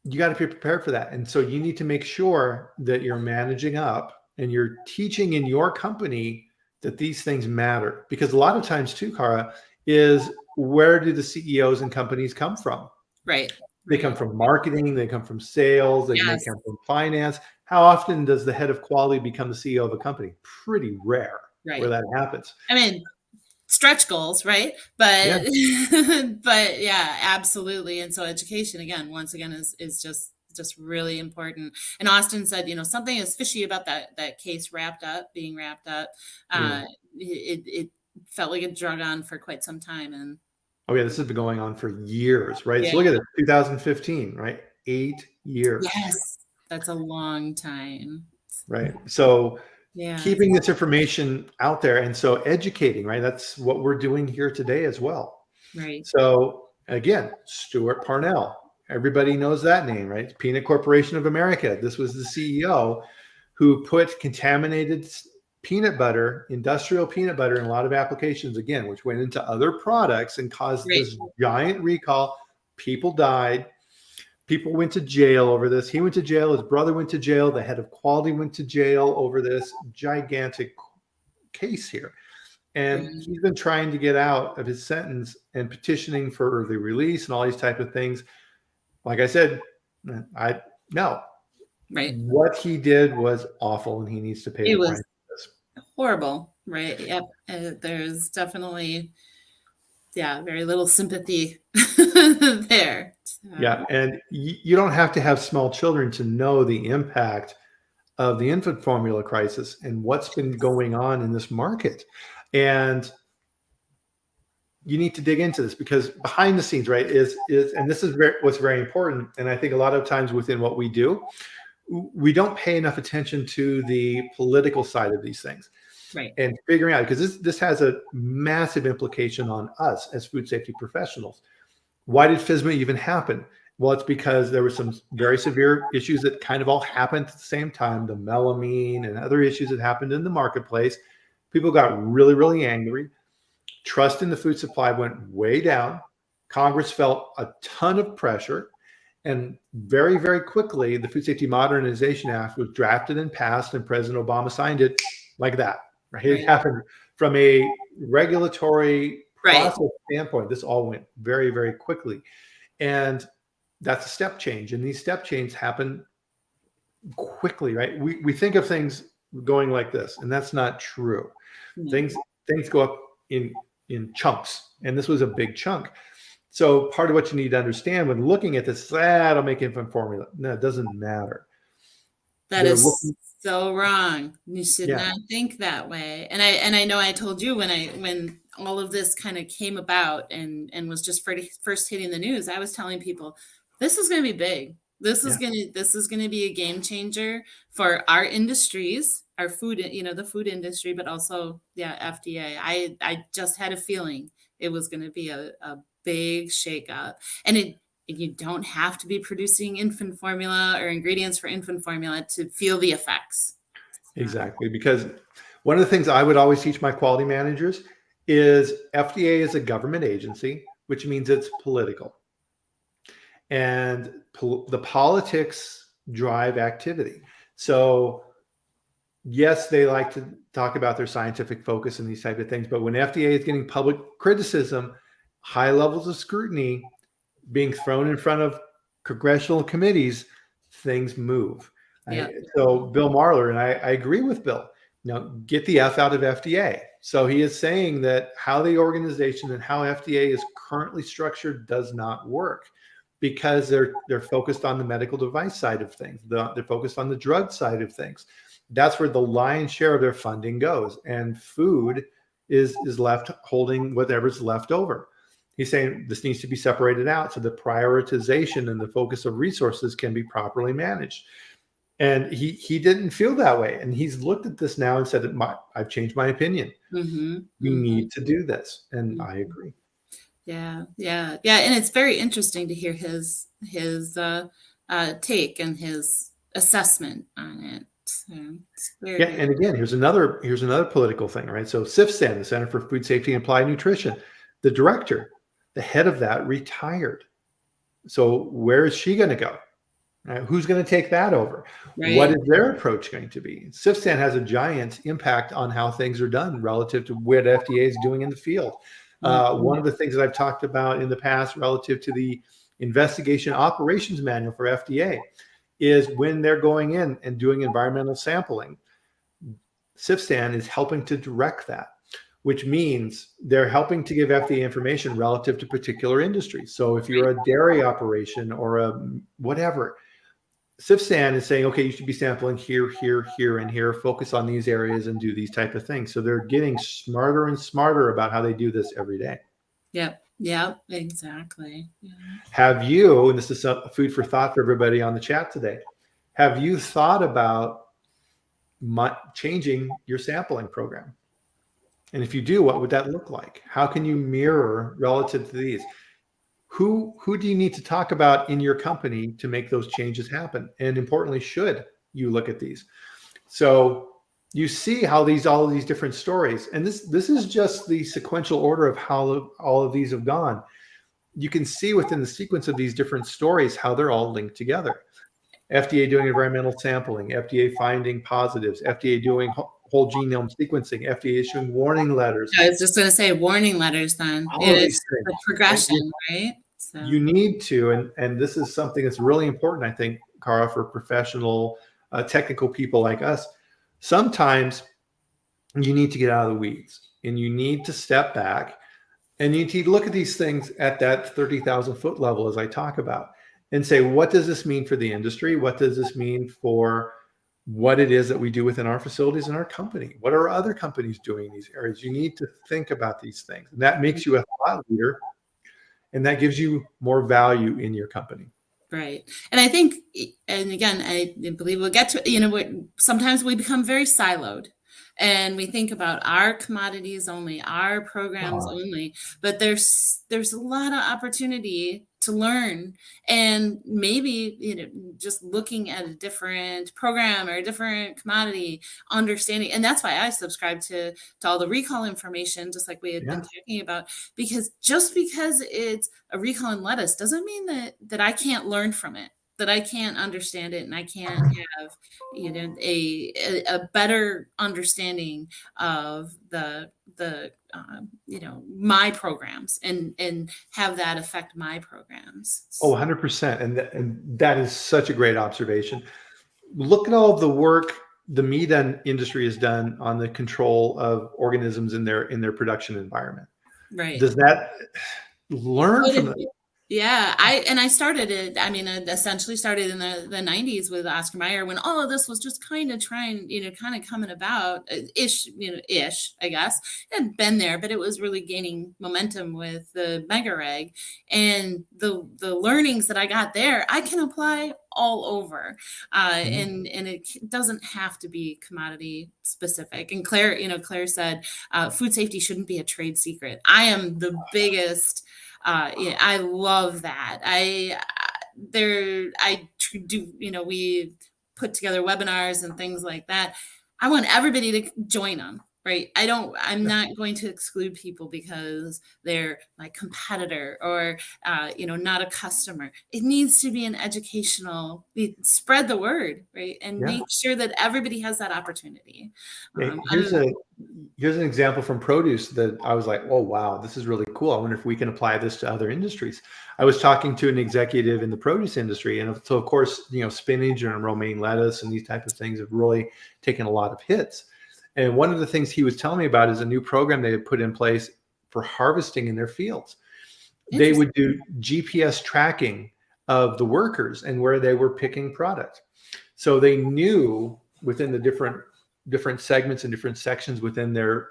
you got to be prepared for that. And so you need to make sure that you're managing up and you're teaching in your company that these things matter. Because a lot of times too, Kara, is where do the CEOs and companies come from? Right. They come from marketing, they come from sales, they may Yes. come from finance. How often does the head of quality become the CEO of a company? Pretty rare where that happens. I mean, stretch goals, right? But but yeah, absolutely. And so education, once again, is just really important. And Austin said, something is fishy about that case being wrapped up. It felt like it drug on for quite some time. And oh yeah, this has been going on for years, right? Yeah. So look at it, 2015, right? 8 years. Yes, that's a long time. Right. So Yeah. keeping this information out there, and so educating, right? That's what we're doing here today as well. Right. So again, Stuart Parnell, everybody knows that name, right? Peanut Corporation of America. This was the CEO who put contaminated peanut butter, industrial peanut butter, in a lot of applications, again, which went into other products and caused this giant recall. People died. People went to jail over this. He went to jail. His brother went to jail. The head of quality went to jail over this gigantic case here. And he's been trying to get out of his sentence and petitioning for early release and all these type of things. Like I said, no. Right. What he did was awful, and he needs to pay the price. Horrible, right? Yep. There's definitely, very little sympathy there. Yeah, and you don't have to have small children to know the impact of the infant formula crisis and what's been going on in this market. And you need to dig into this, because behind the scenes, right, is and this is what's very important. And I think a lot of times within what we do, we don't pay enough attention to the political side of these things. Right. And figuring out, because this has a massive implication on us as food safety professionals. Why did FSMA even happen? Well, it's because there were some very severe issues that kind of all happened at the same time, the melamine and other issues that happened in the marketplace. People got really, really angry. Trust in the food supply went way down. Congress felt a ton of pressure. And very, very quickly, the Food Safety Modernization Act was drafted and passed, and President Obama signed it like that. Right? It happened from a regulatory process standpoint. This all went very, very quickly. And that's a step change. And these step changes happen quickly, right? We think of things going like this, and that's not true. Things go up in chunks. And this was a big chunk. So part of what you need to understand when looking at this, it'll make infant formula. No, it doesn't matter. That They're is looking, so wrong. You should yeah, not think that way. And I know I told you when all of this kind of came about and was just first hitting the news, I was telling people this is going to be big. yeah, This is going to be a game changer for our industries, our food, the food industry, but also FDA. I just had a feeling it was going to be a big shakeup. And you don't have to be producing infant formula or ingredients for infant formula to feel the effects. exactly. Because one of the things I would always teach my quality managers is FDA is a government agency, which means it's political. And the politics drive activity. So yes, they like to talk about their scientific focus and these type of things, but when FDA is getting public criticism, high levels of scrutiny being thrown in front of congressional committees, things move. Yeah. So Bill Marler, and I agree with Bill, get the F out of FDA. So he is saying that how the organization and how FDA is currently structured does not work because they're focused on the medical device side of things. They're focused on the drug side of things. That's where the lion's share of their funding goes. And food is left holding whatever's left over. He's saying this needs to be separated out so the prioritization and the focus of resources can be properly managed. And he didn't feel that way. And he's looked at this now and said, I've changed my opinion. We need to do this. And I agree. Yeah. And it's very interesting to hear his take and his assessment on it. So it's very, and again, here's another political thing, right? So CFSAN, the Center for Food Safety and Applied Nutrition, the director, the head of that retired. So where is she going to go? Who's going to take that over? Right. What is their approach going to be? CFSAN has a giant impact on how things are done relative to what FDA is doing in the field. One of the things that I've talked about in the past relative to the investigation operations manual for FDA is when they're going in and doing environmental sampling, CFSAN is helping to direct that, which means they're helping to give FDA information relative to particular industries. So if you're a dairy operation or a whatever, CFSAN is saying, okay, you should be sampling here, here, here, and here, focus on these areas and do these type of things. So they're getting smarter and smarter about how they do this every day. Yep, exactly. Yeah. Have you, and this is food for thought for everybody on the chat today, have you thought about changing your sampling program? And if you do, what would that look like? How can you mirror relative to these? Who do you need to talk about in your company to make those changes happen? And importantly, should you look at these? So you see how all of these different stories, and this is just the sequential order of how all of these have gone. You can see within the sequence of these different stories how they're all linked together. FDA doing environmental sampling, FDA finding positives, FDA doing whole genome sequencing, FDA issuing warning letters. I was just going to say warning letters then. It's the progression, right? So. You need to, and this is something that's really important, I think, Kara, for professional, technical people like us. Sometimes you need to get out of the weeds and you need to step back and you need to look at these things at that 30,000 foot level, as I talk about, and say, what does this mean for the industry? What does this mean for what it is that we do within our facilities and our company? What are other companies doing in these areas? You need to think about these things. And that makes you a thought leader, and that gives you more value in your company. Right. And I think, and again, I believe we'll get to, sometimes we become very siloed and we think about our commodities only, our programs only, but there's a lot of opportunity to learn, and maybe just looking at a different program or a different commodity, understanding. And that's why I subscribe to all the recall information, just like we had been talking about, because just because it's a recall in lettuce doesn't mean that I can't learn from it, that I can't understand it, and I can't have a better understanding of the my programs and have that affect my programs. Oh, 100%. And that is such a great observation. Look at all of the work the meat industry has done on the control of organisms in their production environment. Right. learn from them. Yeah, I started it. I mean, I essentially started in the 90s with Oscar Mayer when all of this was just kind of trying, kind of coming about ish, I guess. It had been there, but it was really gaining momentum with the mega reg, and the learnings that I got there, I can apply all over, and it doesn't have to be commodity specific. And Claire said, food safety shouldn't be a trade secret. I am the biggest. Yeah, I love that. Do, we put together webinars and things like that. I want everybody to join them, right? I'm not going to exclude people because they're my competitor or, not a customer. It needs to be an educational, spread the word, right? And make sure that everybody has that opportunity. Here's an example from produce that I was like, oh, wow, this is really cool. I wonder if we can apply this to other industries. I was talking to an executive in the produce industry. And so, of course, spinach and romaine lettuce and these type of things have really taken a lot of hits. And one of the things he was telling me about is a new program they had put in place for harvesting in their fields. They would do GPS tracking of the workers and where they were picking product. So they knew within the different segments and different sections within their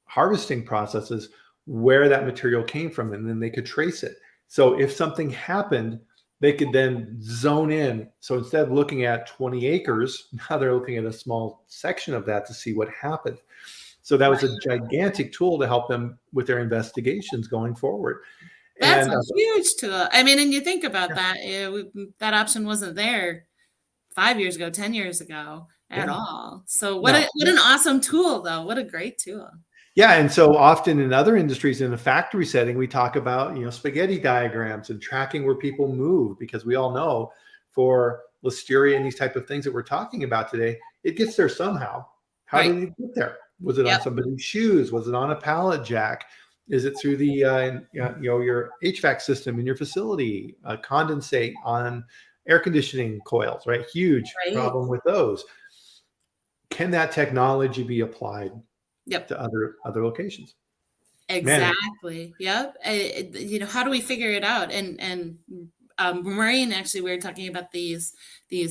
harvesting processes where that material came from, and then they could trace it. So if something happened, they could then zone in. So instead of looking at 20 acres, now they're looking at a small section of that to see what happened. So that was a gigantic tool to help them with their investigations going forward. That's a huge tool. I mean, and you think about that, that option wasn't there 5 years ago, 10 years ago at all. So what an awesome tool, though. What a great tool. Yeah. And so often in other industries, in a factory setting, we talk about, spaghetti diagrams and tracking where people move, because we all know for listeria and these type of things that we're talking about today, it gets there somehow. How did it get there? Was it on somebody's shoes? Was it on a pallet jack? Is it through the your HVAC system in your facility? Condensate on air conditioning coils, right? Huge problem with those. Can that technology be applied to other locations? Exactly. Yep. How do we figure it out? And Maureen, actually, we were talking about these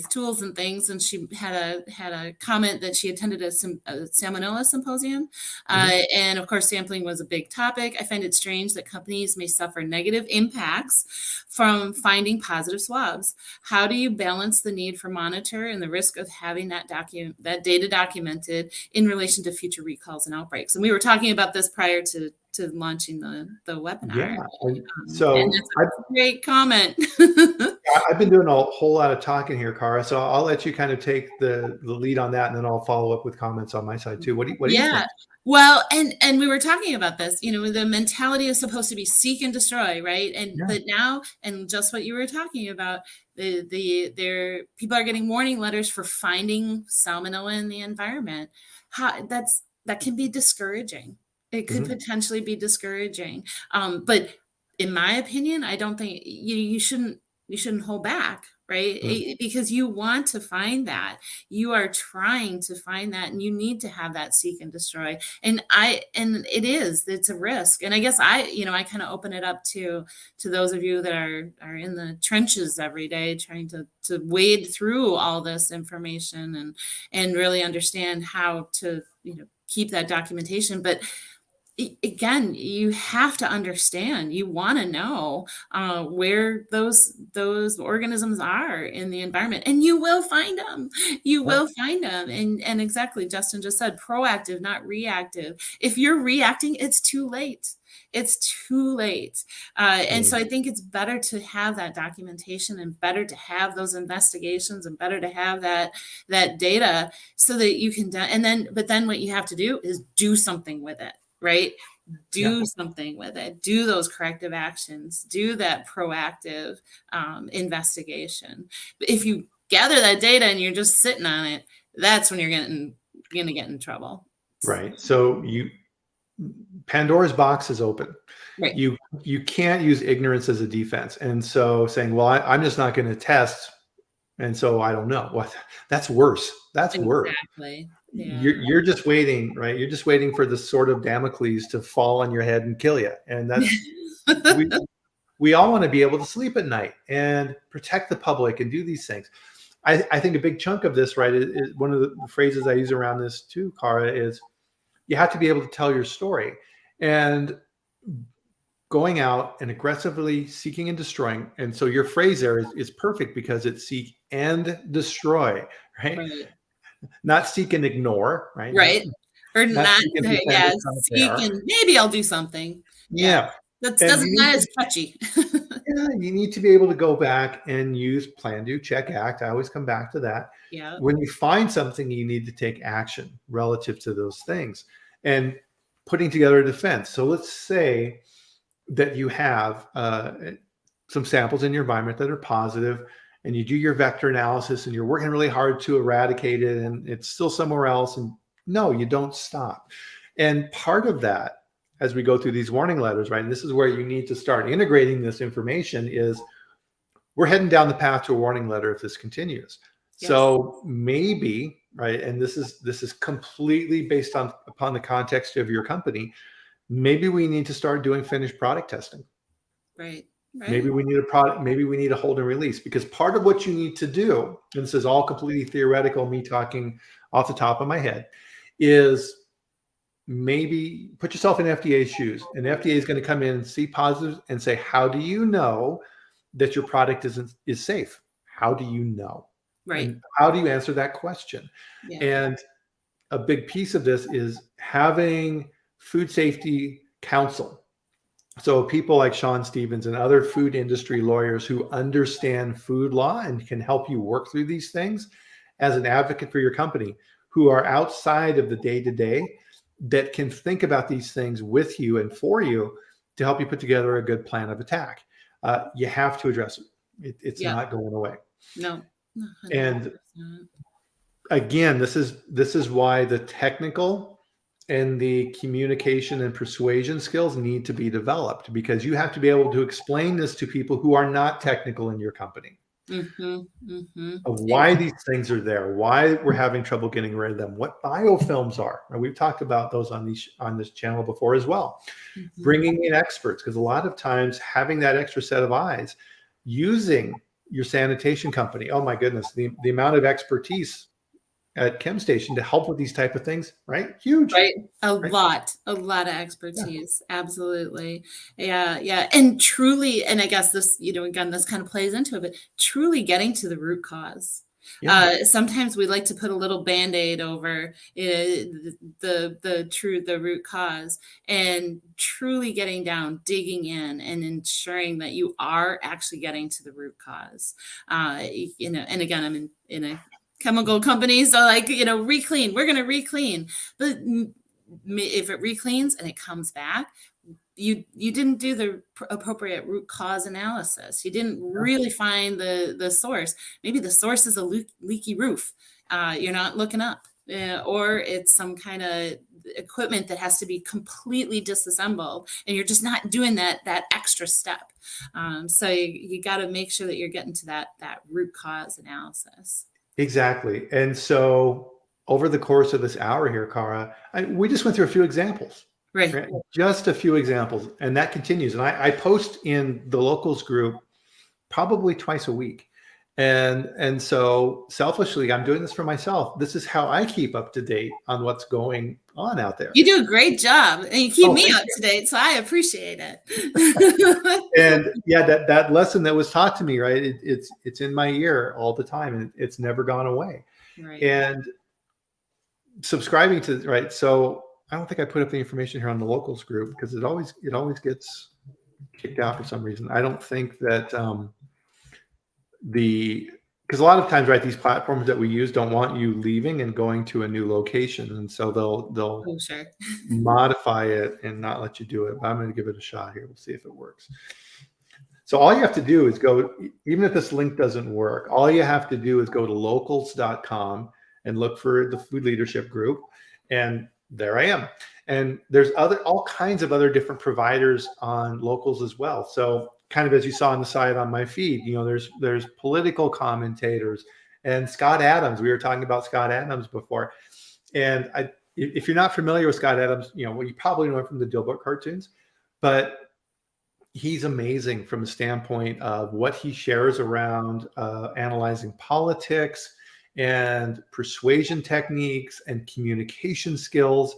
tools and things, and she had a comment that she attended a salmonella symposium, and of course, sampling was a big topic. I find it strange that companies may suffer negative impacts from finding positive swabs. How do you balance the need for monitor and the risk of having that data documented in relation to future recalls and outbreaks? And we were talking about this prior to launching the webinar. So and that's a great comment. I've been doing a whole lot of talking here, Kara. So I'll let you kind of take the lead on that, and then I'll follow up with comments on my side too. What do you think? Well, and we were talking about this, the mentality is supposed to be seek and destroy, right? But now, and just what you were talking about, people are getting warning letters for finding salmonella in the environment. That can be discouraging. It could potentially be discouraging. But in my opinion, I don't think you shouldn't hold back, right? Because you want to find that. You are trying to find that, and you need to have that seek and destroy. And it's a risk. And I guess I kind of open it up to those of you that are in the trenches every day, trying to wade through all this information and really understand how to, keep that documentation. But again, you have to understand, you want to know where those organisms are in the environment, and you will find them. Will find them. And exactly, Justin just said, proactive, not reactive. If you're reacting, it's too late. And so I think it's better to have that documentation, and better to have those investigations, and better to have that data so that you can, but then what you have to do is do something with it. Right? Do something with it. Do those corrective actions. Do that proactive investigation. But if you gather that data and you're just sitting on it, that's when you're going to get in trouble. Right. So Pandora's box is open. Right. You can't use ignorance as a defense. And so saying, well, I'm just not going to test, and so I don't know. What? That's worse. That's worse. Exactly. Yeah. you're just waiting, right? You're just waiting for the sword of Damocles to fall on your head and kill you. And that's we all want to be able to sleep at night and protect the public and do these things. I think a big chunk of this, right, is one of the phrases I use around this too, Kara, is you have to be able to tell your story. And going out and aggressively seeking and destroying. And so your phrase there is perfect because it's seek and destroy, right? Right. Not seek and ignore, right? Right. Or Not not, seek and pretend yeah, it's not seek there. and maybe I'll do something. Yeah. Yeah. That's And you doesn't need not to, as catchy. yeah, you need to be able to go back and use plan, do, check, act. I always come back to that. Yeah. When you find something, you need to take action relative to those things and putting together a defense. So let's say that you have some samples in your environment that are positive, and you do your vector analysis and you're working really hard to eradicate it and it's still somewhere else. And no, you don't stop. And part of that, as we go through these warning letters, right, and this is where you need to start integrating this information, is we're heading down the path to a warning letter if this continues. Yes. So maybe, right, and this is completely based on upon the context of your company, maybe we need to start doing finished product testing. Right. Right. Maybe we need a product, maybe we need a hold and release, because part of what you need to do, and this is all completely theoretical, me talking off the top of my head, is maybe put yourself in FDA's shoes. And FDA is going to come in and see positives and say, how do you know that your product is safe? How do you know? Right. And how do you answer that question? Yeah. And a big piece of this is having food safety counsel. So people like Sean Stevens and other food industry lawyers who understand food law and can help you work through these things as an advocate for your company, who are outside of the day-to-day, that can think about these things with you and for you to help you put together a good plan of attack. You have to address it. It's not going away. No. 100%. And again, this is why the technical and the communication and persuasion skills need to be developed, because you have to be able to explain this to people who are not technical in your company. Of why these things are there, why we're having trouble getting rid of them, what biofilms are. And we've talked about those on this channel before as well. Bringing in experts, because a lot of times having that extra set of eyes, using your sanitation company. Oh my goodness, the amount of expertise at ChemStation to help with these type of things, right? Huge. Right. A lot of expertise. Yeah. Absolutely. Yeah. Yeah. And truly, and I guess this, again, this kind of plays into it, but truly getting to the root cause. Yeah. Sometimes we like to put a little Band-Aid over the root cause, and truly getting down, digging in, and ensuring that you are actually getting to the root cause. And again, I'm in a chemical company, so reclean, we're going to reclean, but if it recleans and it comes back, you didn't do the appropriate root cause analysis. You didn't really find the source. Maybe the source is a leaky roof. You're not looking up, or it's some kind of equipment that has to be completely disassembled, and you're just not doing that extra step. So you got to make sure that you're getting to that root cause analysis. Exactly. And so over the course of this hour here, Kara, we just went through a few examples. Right? Just a few examples. And that continues. And I post in the locals group probably twice a week. And so selfishly, I'm doing this for myself. This is how I keep up to date on what's going on out there. You do a great job, and you keep me up to date, so I appreciate it. And yeah, that lesson that was taught to me, right? It's in my ear all the time, and it's never gone away. Right. And subscribing to, right? So I don't think I put up the information here on the locals group, because it always gets kicked out for some reason. I don't think that because a lot of times, right, these platforms that we use don't want you leaving and going to a new location, and so they'll modify it and not let you do it. But I'm going to give it a shot here. We'll see if it works. So all you have to do is go, even if this link doesn't work, all you have to do is go to locals.com and look for the food leadership group, and there I am. And there's all kinds of other different providers on locals as well. So kind of as you saw on the side on my feed, there's political commentators and Scott Adams. We were talking about Scott Adams before. And if you're not familiar with Scott Adams, well, you probably know him from the Dilbert cartoons, but he's amazing from the standpoint of what he shares around analyzing politics and persuasion techniques and communication skills.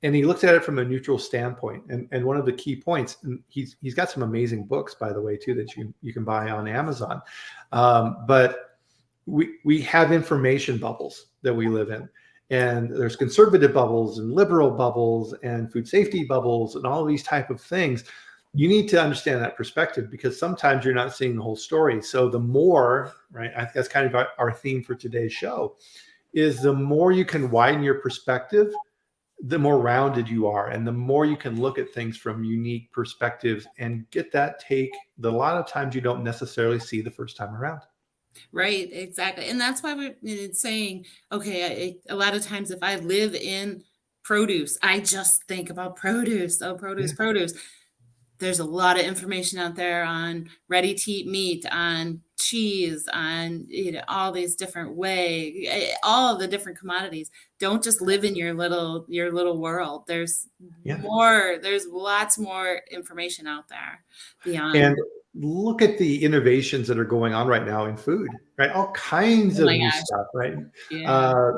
And he looks at it from a neutral standpoint. And one of the key points, and he's got some amazing books, by the way, too, that you can buy on Amazon. But we have information bubbles that we live in. And there's conservative bubbles and liberal bubbles and food safety bubbles and all of these type of things. You need to understand that perspective, because sometimes you're not seeing the whole story. So the more, right, I think that's kind of our theme for today's show, is the more you can widen your perspective, the more rounded you are, and the more you can look at things from unique perspectives and get that take that a lot of times you don't necessarily see the first time around. Right, exactly. And that's why we're saying, okay, a lot of times if I live in produce, I just think about produce. Oh, produce, produce. There's a lot of information out there on ready to eat meat, on cheese, on all these different all the different commodities. Don't just live in your little world. There's more. There's lots more information out there beyond. And look at the innovations that are going on right now in food, right? All kinds of new stuff, right? Yeah.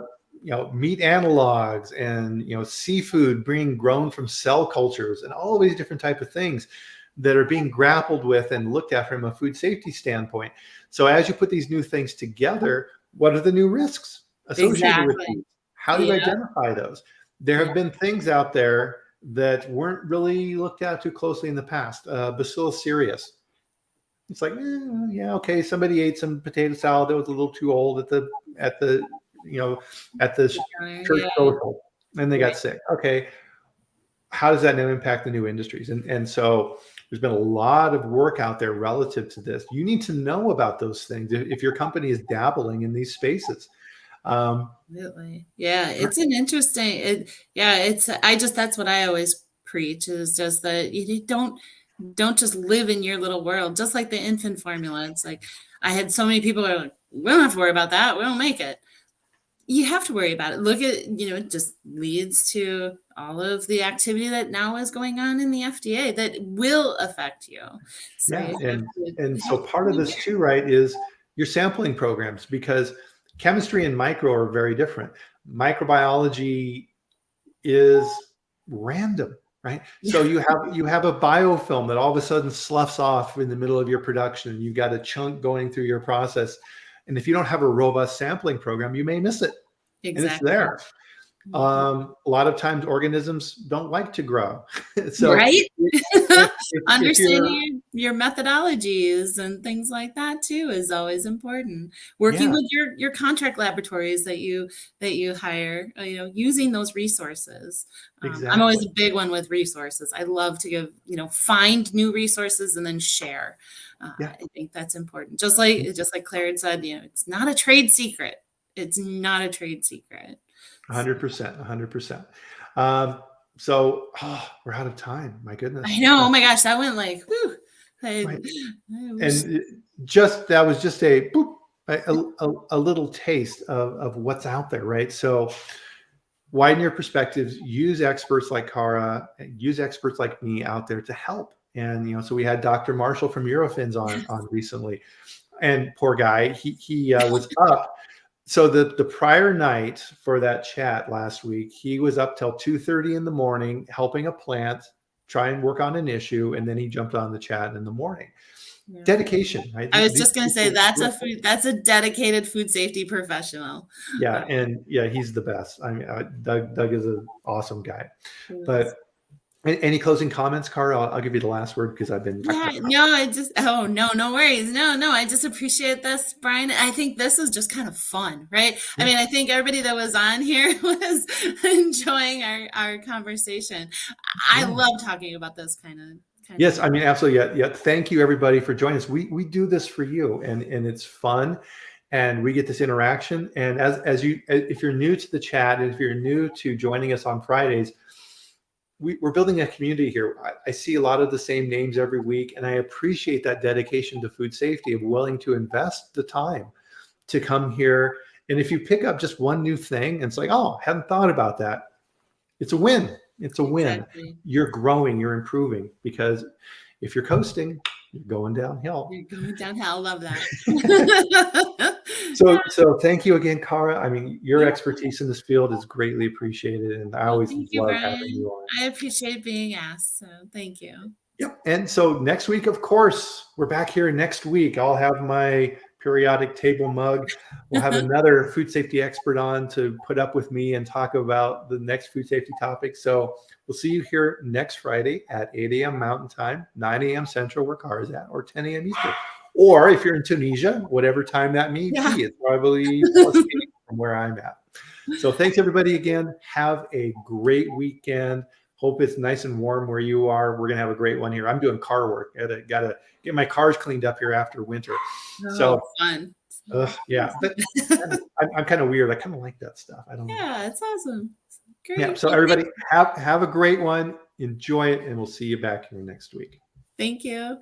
Meat analogs and seafood being grown from cell cultures and all of these different type of things that are being grappled with and looked at from a food safety standpoint. So as you put these new things together, what are the new risks associated with these? How do you identify those? There have been things out there that weren't really looked at too closely in the past. Bacillus cereus. It's like, okay, somebody ate some potato salad that was a little too old at the church social, and they got sick. Okay, how does that now impact the new industries? And so there's been a lot of work out there relative to this. You need to know about those things if your company is dabbling in these spaces. Absolutely. Yeah, it's an interesting. That's what I always preach, is just that you don't just live in your little world, just like the infant formula. It's like, I had so many people who are like, we don't have to worry about that. We don't make it. You have to worry about it. Look at, it just leads to all of the activity that now is going on in the FDA that will affect you. So and so part of this too, right, is your sampling programs, because chemistry and micro are very different. Microbiology is random, right? So you have a biofilm that all of a sudden sloughs off in the middle of your production, and you've got a chunk going through your process. And if you don't have a robust sampling program, you may miss it. Exactly. And it's there. A lot of times organisms don't like to grow. So right. Understanding your methodologies and things like that too is always important. Working with your contract laboratories that you hire, using those resources. Exactly. I'm always a big one with resources. I love to give, find new resources and then share. I think that's important. Just like Claire said, it's not a trade secret. It's not a trade secret. 100%. So we're out of time. My goodness. I know. Oh my gosh, that went like, whew. And that was just a little taste of what's out there, right? So widen your perspectives. Use experts like Kara. Use experts like me out there to help. And so we had Dr. Marshall from Eurofins on recently, and poor guy, he was up. So the prior night for that chat last week, he was up till 2:30 in the morning helping a plant try and work on an issue, and then he jumped on the chat in the morning. Yeah. Dedication, right? I was just going to say that's a dedicated food safety professional. Yeah, and he's the best. I mean, Doug is an awesome guy. But any closing comments, Kara? I'll give you the last word because I've been. No worries. No, I just appreciate this, Brian. I think this is just kind of fun, right? I mean, I think everybody that was on here was enjoying our conversation. I love talking about this kind of. Yes, I mean, absolutely. Yeah. Thank you, everybody, for joining us. We do this for you, and it's fun, and we get this interaction. And if you're new to the chat, and if you're new to joining us on Fridays, we're building a community here. I see a lot of the same names every week, and I appreciate that dedication to food safety of willing to invest the time to come here And if you pick up just one new thing and it's like, oh, I hadn't thought about that, it's a win. It's a win. Exactly. You're growing, you're improving, because if you're coasting, you're going downhill. You're going downhill. I love that. So thank you again, Kara. I mean, your expertise in this field is greatly appreciated, and I always Thank you, love Brian. having you on. I appreciate being asked. So thank you. Yep. And so next week, of course, we're back here next week. I'll have my periodic table mug. We'll have another food safety expert on to put up with me and talk about the next food safety topic. So we'll see you here next Friday at 8 a.m. Mountain Time, 9 a.m. Central, where Kara's at, or 10 a.m. Eastern. Or if you're in Tunisia, whatever time that may be, it's probably plus 8 from where I'm at. So thanks, everybody, again. Have a great weekend. Hope it's nice and warm where you are. We're going to have a great one here. I'm doing car work. Gotta get my cars cleaned up here after winter. Oh, so fun. Yeah, but I'm kind of weird. I kind of like that stuff. I don't know. Yeah, it's awesome. Great. Yeah. So everybody have a great one. Enjoy it. And we'll see you back here next week. Thank you.